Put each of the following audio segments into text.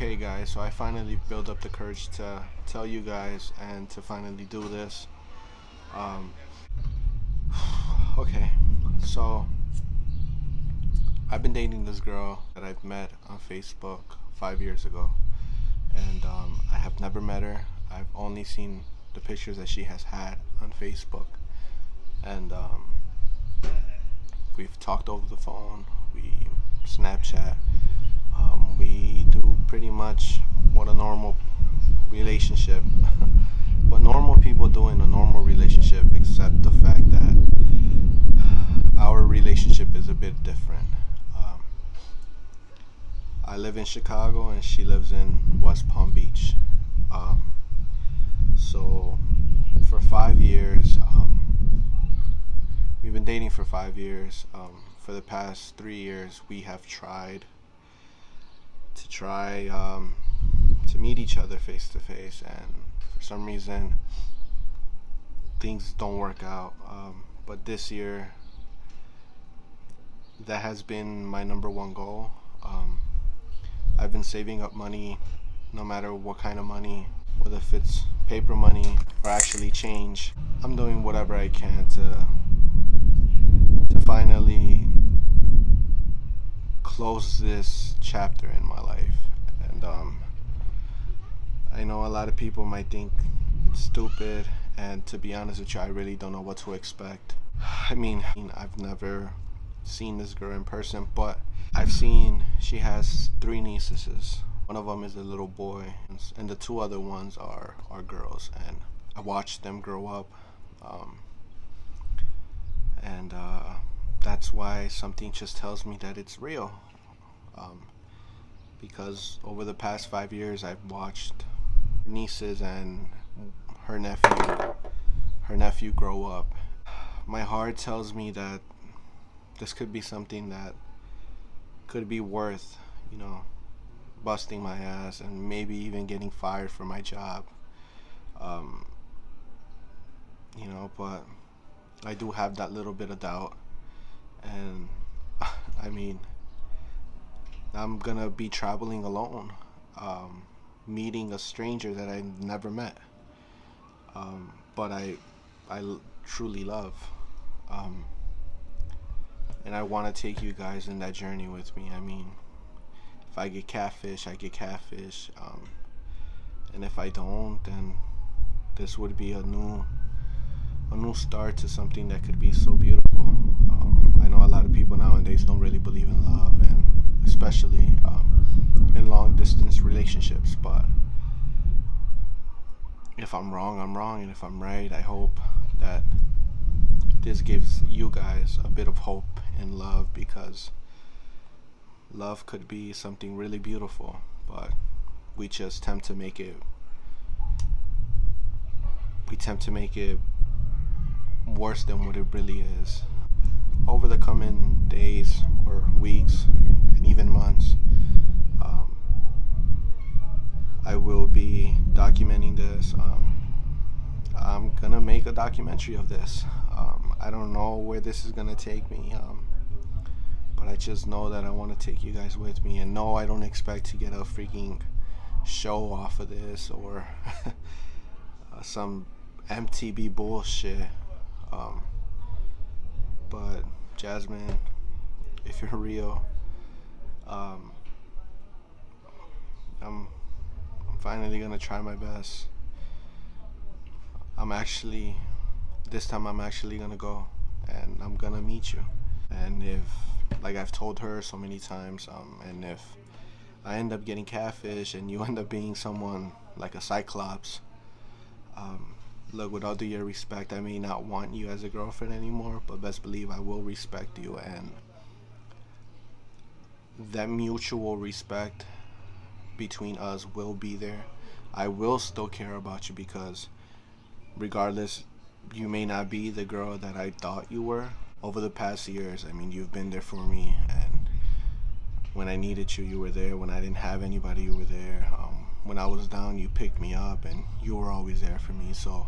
Okay guys, so I finally built up the courage to tell you guys and to finally do this. Um, okay, so I've been dating this girl that I've met on Facebook 5 years ago, and I have never met her. I've only seen the pictures that she has had on Facebook, and we've talked over the phone, we Snapchat, we do pretty much what a normal relationship, what normal people do in a normal relationship, except the fact that our relationship is a bit different. Um, I live in Chicago and she lives in West Palm Beach. Um, so for 5 years, we've been dating for 5 years. For the past 3 years, we have tried to meet each other face to face, and for some reason things don't work out. But this year, that has been my number one goal. I've been saving up money, no matter what kind of money, whether if it's paper money or actually change. I'm doing whatever I can to finally close this chapter in my life. And I know a lot of people might think it's stupid, and to be honest with you, I really don't know what to expect. I mean, I've never seen this girl in person, but I've seen she has 3 nieces. One of them is a little boy, and the two other ones are girls, and I watched them grow up. And that's why something just tells me that it's real. Because over the past 5 years, I've watched nieces and her nephew grow up. My heart tells me that this could be something that could be worth, busting my ass and maybe even getting fired from my job. Um, but I do have that little bit of doubt, and I mean, I'm gonna be traveling alone, meeting a stranger that I never met, but I truly love, and I want to take you guys in that journey with me. I mean, if I get catfish, I get catfish, and if I don't, then this would be a new start to something that could be so beautiful. I know a lot of people nowadays don't really believe in love, and especially in long distance relationships, but if I'm wrong, I'm wrong, and if I'm right, I hope that this gives you guys a bit of hope in love, because love could be something really beautiful, but we just tend to make it worse than what it really is. Over the coming days or weeks and even months, I will be documenting this. I'm gonna make a documentary of this. I don't know where this is gonna take me, but I just know that I want to take you guys with me. And no, I don't expect to get a freaking show off of this, or some MTV bullshit. But Jazmine, if you're real, I'm finally gonna try my best. This time I'm actually gonna go, and I'm gonna meet you. And if, like I've told her so many times, and if I end up getting catfish and you end up being someone like a cyclops, look, with all due your respect, I may not want you as a girlfriend anymore, but best believe I will respect you, and that mutual respect between us will be there. I will still care about you, because regardless, you may not be the girl that I thought you were. Over the past years, I mean, you've been there for me, and when I needed you, you were there. When I didn't have anybody, you were there. When I was down, you picked me up, and you were always there for me. So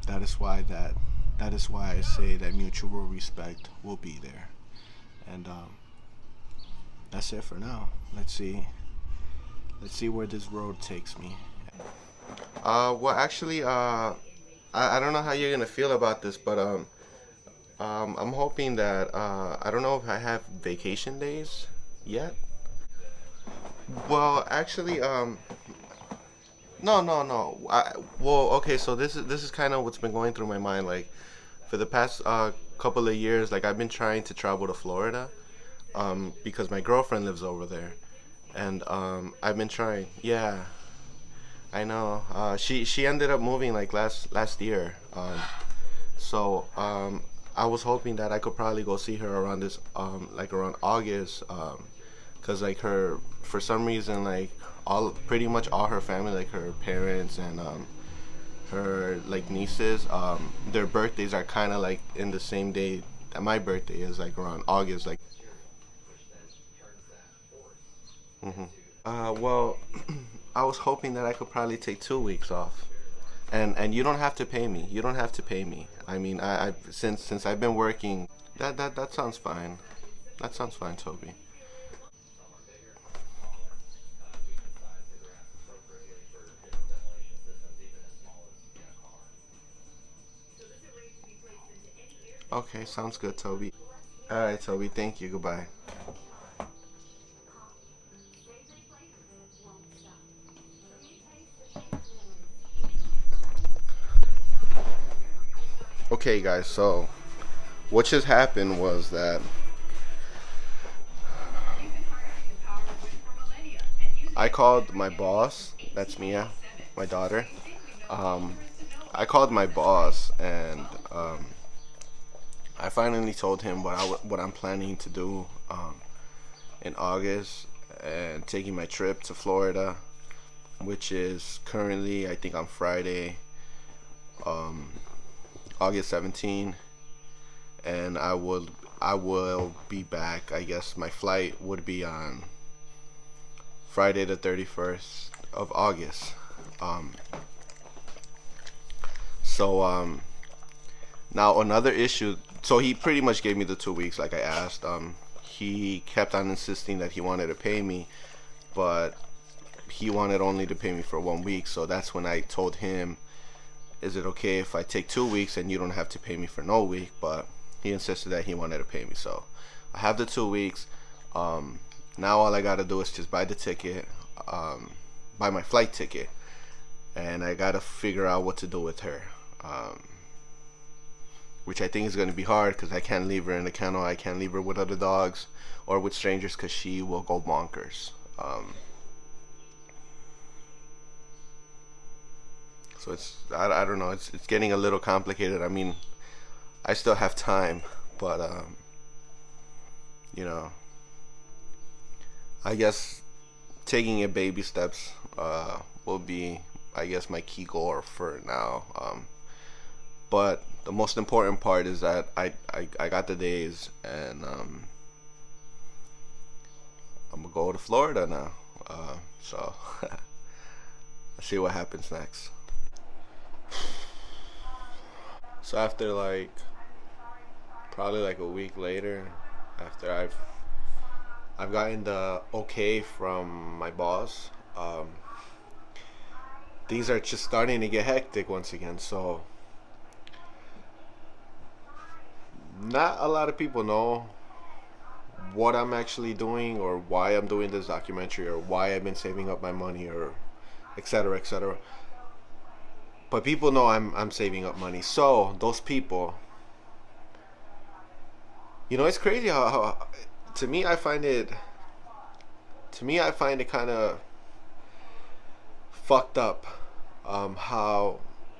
that is why I say that mutual respect will be there, and that's it for now. Let's see. Let's see where this road takes me. Well, actually, I don't know how you're gonna feel about this, but I'm hoping that I don't know if I have vacation days yet. Well, actually, no, no, no. Well, okay. So this is kind of what's been going through my mind. Like, for the past couple of years, like I've been trying to travel to Florida, because my girlfriend lives over there, and I've been trying. Yeah, I know. She ended up moving like last year. So I was hoping that I could probably go see her around this like around August, cause like her, for some reason, like all pretty much all her family, like her parents and her like nieces, their birthdays are kind of like in the same day that my birthday is, like around August, like. hmm well, I was hoping that I could probably take 2 weeks off, and you don't have to pay me. You don't have to pay me. I mean, I since I've been working, that sounds fine. That sounds fine, Toby. Okay, sounds good, Toby. All right, Toby. Thank you. Goodbye. Okay, guys. So what just happened was that I called my boss. That's Mia, my daughter. Um, I called my boss, and I finally told him what I'm planning to do in August, and taking my trip to Florida, which is currently, I think, on Friday, um, August 17th, and I will be back. I guess my flight would be on Friday the 31st of August. Um, so now another issue. So he pretty much gave me the 2 weeks like I asked. He kept on insisting that he wanted to pay me, but he wanted only to pay me for 1 week. So that's when I told him, is it okay if I take 2 weeks and you don't have to pay me for no week? But he insisted that he wanted to pay me. So I have the 2 weeks. Now all I gotta do is just buy the ticket, buy my flight ticket, and I gotta figure out what to do with her. Which I think is gonna be hard because I can't leave her in the kennel. I can't leave her with other dogs or with strangers because she will go bonkers. So I don't know. It's getting a little complicated. I mean, I still have time, but you know, I guess taking it baby steps will be, I guess, my key goal for now. But the most important part is that I got the days, and I'm gonna go to Florida now. So let's see what happens next. So after like probably like a week later, after I've gotten the okay from my boss, things are just starting to get hectic once again. So not a lot of people know what I'm actually doing, or why I'm doing this documentary, or why I've been saving up my money, or etc., etc. But people know I'm saving up money. So those people, it's crazy how to me I find it kind of fucked up, how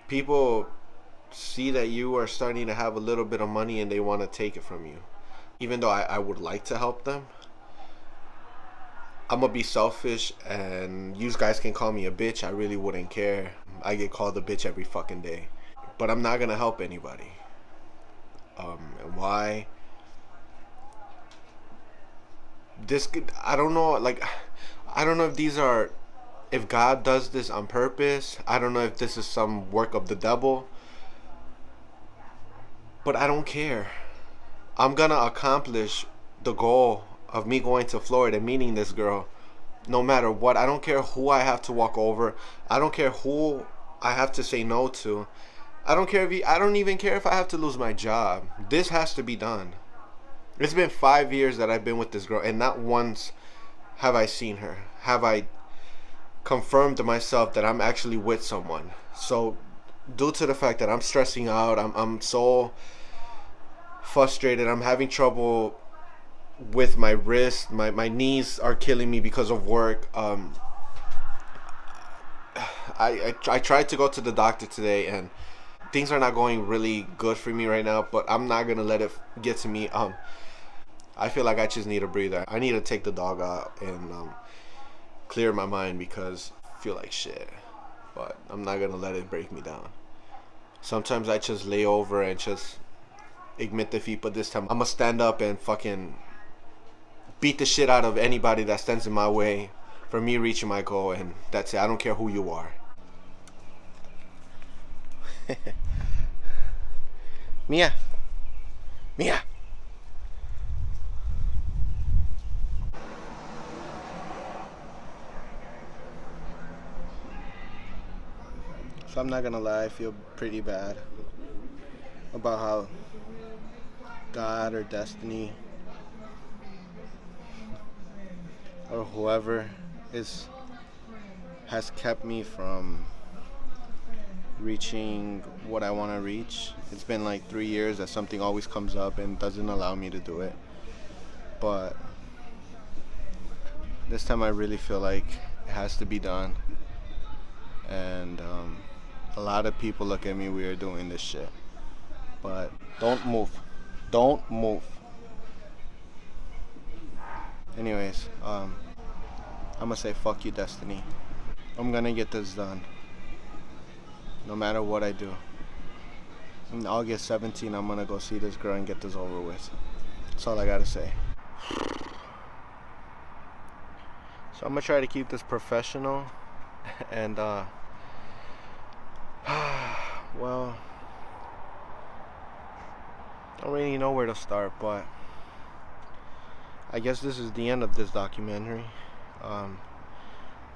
people see that you are starting to have a little bit of money and they want to take it from you. Even though I would like to help them, I'm gonna be selfish, and you guys can call me a bitch. I really wouldn't care. I get called a bitch every fucking day, but I'm not gonna help anybody. And why? I don't know. Like, I don't know if God does this on purpose. I don't know if this is some work of the devil. But I don't care. I'm gonna accomplish the goal of me going to Florida and meeting this girl. No matter what, I don't care who I have to walk over. I don't care who I have to say no to. I don't even care if I have to lose my job. This has to be done. It's been 5 years that I've been with this girl, and not once have I seen her. Have I confirmed to myself that I'm actually with someone. So due to the fact that I'm stressing out, I'm so frustrated. I'm having trouble with my wrist. My knees are killing me because of work. I tried to go to the doctor today, and things are not going really good for me right now, but I'm not gonna let it get to me. I feel like I just need a breather. I need to take the dog out and clear my mind because I feel like shit. But I'm not gonna let it break me down. Sometimes I just lay over and just admit defeat, but this time I'm gonna stand up and fucking beat the shit out of anybody that stands in my way for me reaching my goal, and that's it. I don't care who you are. Mia. Mia. So I'm not gonna lie, I feel pretty bad about how God or destiny or whoever has kept me from reaching what I want to reach. It's been like 3 years that something always comes up and doesn't allow me to do it. But this time I really feel like it has to be done. And a lot of people look at me weird doing this shit. But don't move. Don't move. Anyways, I'm gonna say fuck you, destiny. I'm gonna get this done. No matter what I do. On August 17, I'm gonna go see this girl and get this over with. That's all I gotta say. So I'm gonna try to keep this professional and well, I don't really know where to start, but I guess this is the end of this documentary.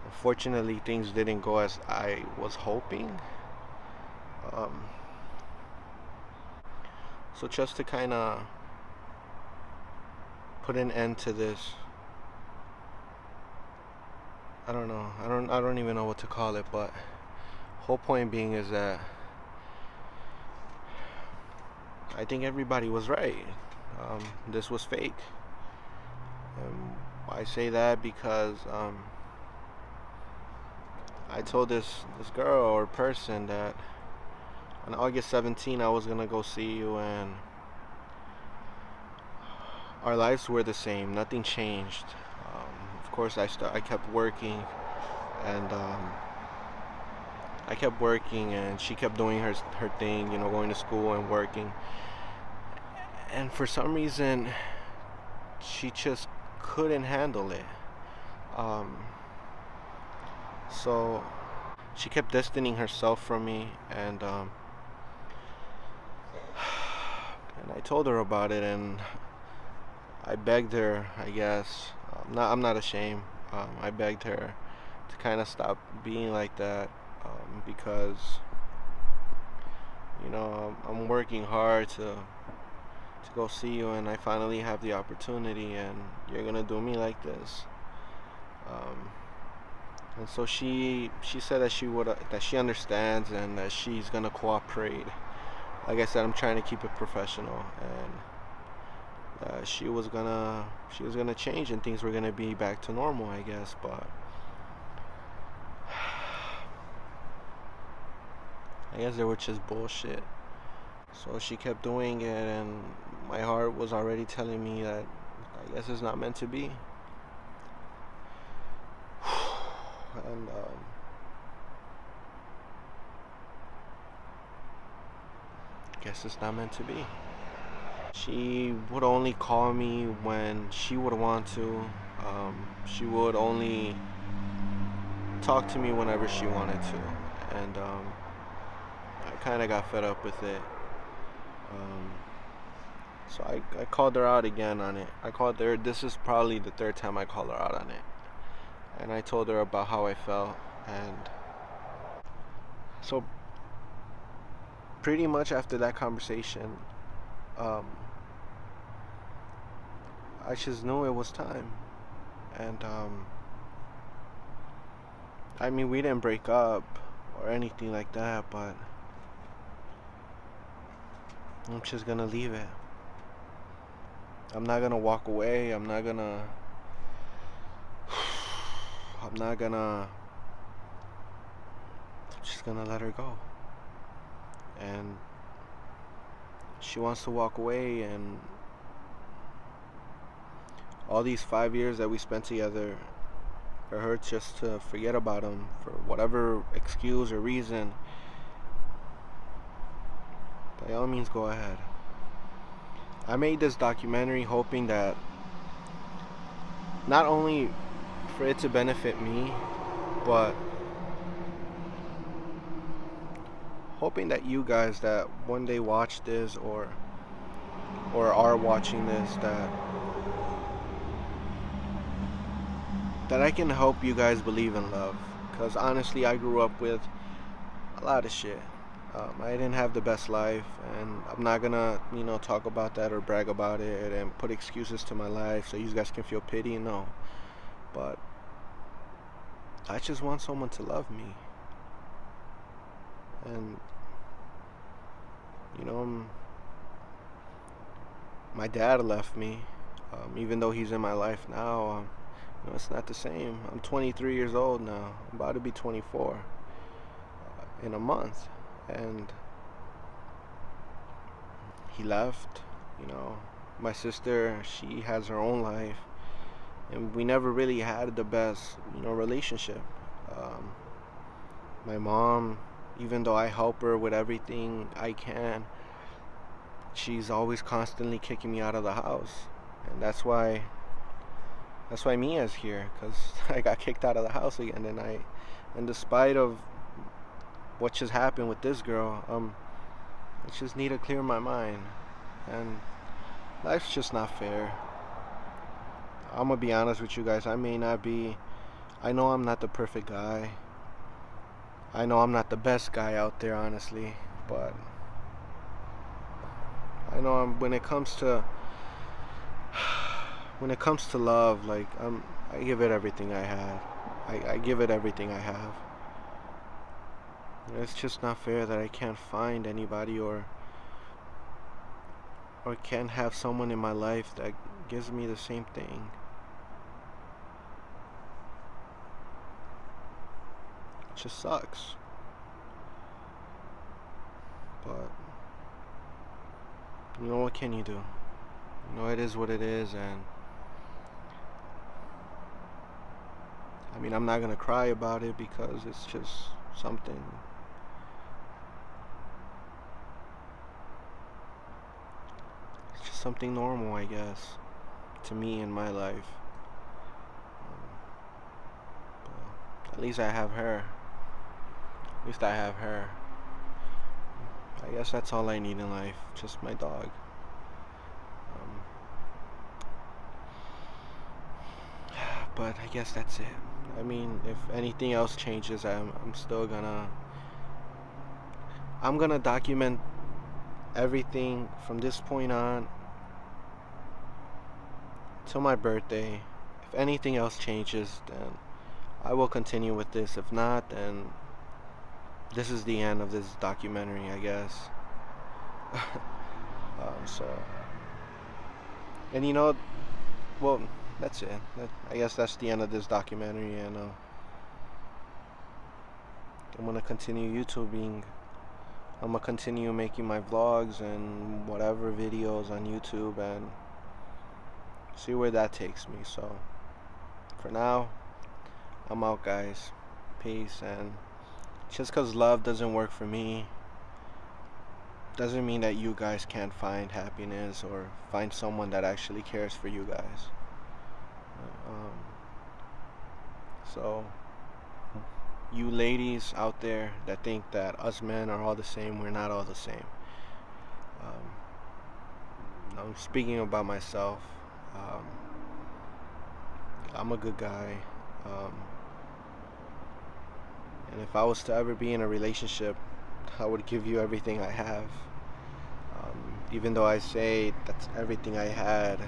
Unfortunately, things didn't go as I was hoping. So just to kind of put an end to this, I don't know. I don't even know what to call it, but whole point being is that I think everybody was right. This was fake. I say that because I told this girl or person that on August 17 I was gonna go see you, and our lives were the same. Nothing changed. Of course, I kept working, and she kept doing her thing, going to school and working. And for some reason, she just couldn't handle it. So she kept distancing herself from me, and I told her about it, and I begged her, I guess. I'm not ashamed. I begged her to kind of stop being like that, because I'm working hard to go see you, and I finally have the opportunity, and you're gonna do me like this. And so she said that she understands and that she's gonna cooperate. Like I said, I'm trying to keep it professional, and she was gonna change and things were gonna be back to normal, I guess. But I guess they were just bullshit. So she kept doing it, and my heart was already telling me that I guess it's not meant to be. And guess it's not meant to be. She would only call me when she would want to. She would only talk to me whenever she wanted to, and I kind of got fed up with it. So I called her out again on it. I called her. This is probably the third time I called her out on it. And I told her about how I felt. And so pretty much after that conversation, um, I just knew it was time. And I mean, we didn't break up or anything like that, but I'm just gonna leave it. I'm not gonna walk away. I'm not gonna, I'm just gonna let her go. And she wants to walk away, and all these 5 years that we spent together, for her just to forget about him for whatever excuse or reason, by all means, go ahead. I made this documentary hoping that not only for it to benefit me, but hoping that you guys that one day watch this or are watching this, that I can help you guys believe in love. Because honestly, I grew up with a lot of shit. I didn't have the best life, and I'm not gonna, talk about that or brag about it and put excuses to my life so you guys can feel pity. No, but I just want someone to love me, and you know, my dad left me, even though he's in my life now. It's not the same. I'm 23 years old now. I'm about to be 24 in a month, and he left. My sister, she has her own life, and we never really had the best, relationship. Um, my mom, even though I help her with everything I can, she's always constantly kicking me out of the house, and that's why Mia's here, because I got kicked out of the house again, and despite of what just happened with this girl, I just need to clear my mind, and life's just not fair. I'm gonna be honest with you guys. I know I'm not the perfect guy. I know I'm not the best guy out there, honestly, but I know when it comes to love, like I give it everything I have. I give it everything I have. It's just not fair that I can't find anybody or can't have someone in my life that gives me the same thing. It just sucks. But what can you do? It is what it is, and I mean, I'm not gonna cry about it because it's just something. It's just something normal, I guess, to me in my life. But at least I have her. At least I have her. I guess that's all I need in life. Just my dog. But I guess that's it. I mean, if anything else changes, I'm gonna document everything from this point on till my birthday. If anything else changes, then I will continue with this. If not, then this is the end of this documentary, I guess. So, and well, that's it. I guess that's the end of this documentary, and I'm gonna continue YouTubing. I'm gonna continue making my vlogs and whatever videos on YouTube and see where that takes me. So, for now, I'm out, guys. Peace. And just because love doesn't work for me doesn't mean that you guys can't find happiness or find someone that actually cares for you guys. So, you ladies out there that think that us men are all the same, we're not all the same. I'm speaking about myself. Um, I'm a good guy. Um, and if I was to ever be in a relationship, I would give you everything I have. Even though I say that's everything I had,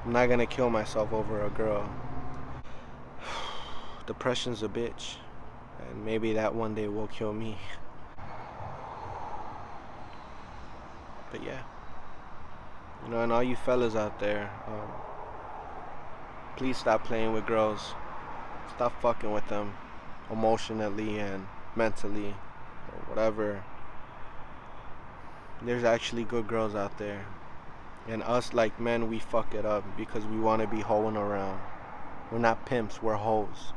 I'm not gonna kill myself over a girl. Depression's a bitch, and maybe that one day will kill me. But yeah, and all you fellas out there, please stop playing with girls. Stop fucking with them emotionally and mentally or whatever. There's actually good girls out there. And us, like men, we fuck it up because we want to be hoeing around. We're not pimps, we're hoes.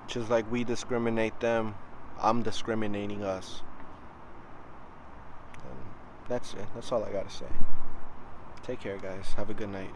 Just like we discriminate them, I'm discriminating us. And that's it. That's all I gotta say. Take care, guys. Have a good night.